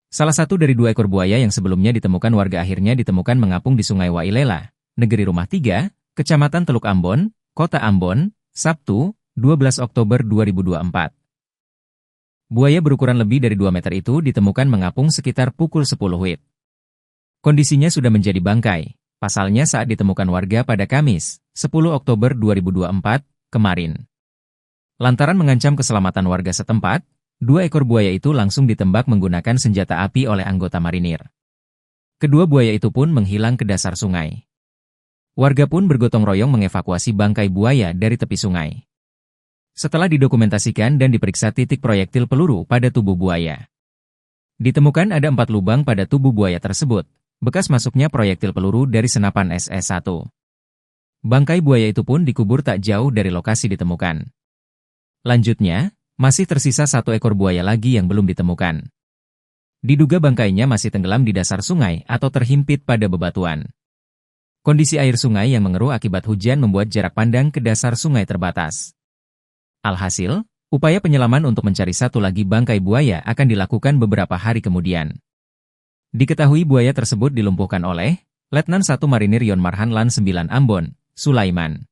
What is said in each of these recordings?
Salah satu dari 2 ekor buaya yang sebelumnya ditemukan warga akhirnya ditemukan mengapung di Sungai Wailela, Negeri Rumah 3, Kecamatan Teluk Ambon, Kota Ambon, Sabtu, 12 Oktober 2024. Buaya berukuran lebih dari 2 meter itu ditemukan mengapung sekitar pukul 10 WIB. Kondisinya sudah menjadi bangkai, pasalnya saat ditemukan warga pada Kamis, 10 Oktober 2024, kemarin. Lantaran mengancam keselamatan warga setempat, 2 ekor buaya itu langsung ditembak menggunakan senjata api oleh anggota marinir. Kedua buaya itu pun menghilang ke dasar sungai. Warga pun bergotong royong mengevakuasi bangkai buaya dari tepi sungai. Setelah didokumentasikan dan diperiksa titik proyektil peluru pada tubuh buaya, ditemukan ada 4 lubang pada tubuh buaya tersebut, bekas masuknya proyektil peluru dari senapan SS-1. Bangkai buaya itu pun dikubur tak jauh dari lokasi ditemukan. Lanjutnya, masih tersisa 1 ekor buaya lagi yang belum ditemukan. Diduga bangkainya masih tenggelam di dasar sungai atau terhimpit pada bebatuan. Kondisi air sungai yang mengeruh akibat hujan membuat jarak pandang ke dasar sungai terbatas. Alhasil, upaya penyelaman untuk mencari 1 lagi bangkai buaya akan dilakukan beberapa hari kemudian. Diketahui buaya tersebut dilumpuhkan oleh Letnan 1 Marinir Yon Marhan Lan 9 Ambon, Sulaiman.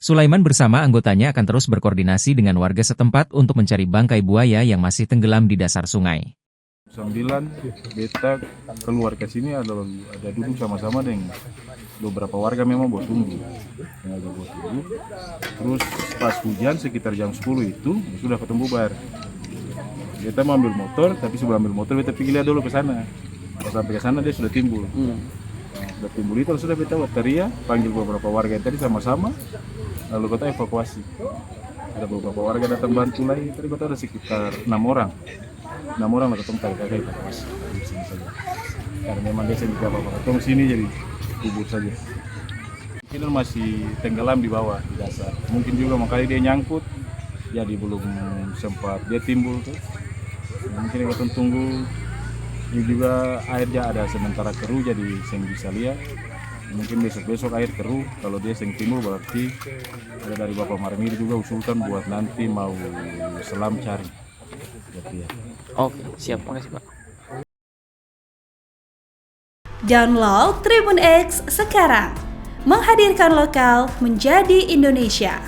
Sulaiman bersama anggotanya akan terus berkoordinasi dengan warga setempat untuk mencari bangkai buaya yang masih tenggelam di dasar sungai. 9 beta keluar ke sini ada duduk sama-sama dengan beberapa warga memang buat tunggu. Terus pas hujan sekitar jam 10 itu sudah ketemu bar. Beta mau ambil motor, tapi sebelum ambil motor beta pergi lihat dulu ke sana. Pas sampai ke sana dia sudah timbul. Sudah timbul itu sudah beta teriak, panggil beberapa warga yang tadi sama-sama. Lalu kita evakuasi. Ada beberapa warga datang bantu lagi. Tadi kita ada sekitar 6 orang. 6 orang ketemu tarik evakuasi. Karena memang dia sendiri apa-apa. Ketemu sini jadi kubur saja. Mungkin masih tenggelam di bawah di dasar. Mungkin juga makanya dia nyangkut. Jadi belum sempat dia timbul tuh. Mungkin kita tunggu. Ini juga airnya ada sementara keruh jadi saya bisa lihat. Mungkin besok-besok air keruh, kalau dia seng timbul berarti ada dari Bapak Marinir juga usulkan buat nanti mau selam cari. Ya. Oke, siap. Makasih, Pak. Download Tribun X sekarang, menghadirkan lokal menjadi Indonesia.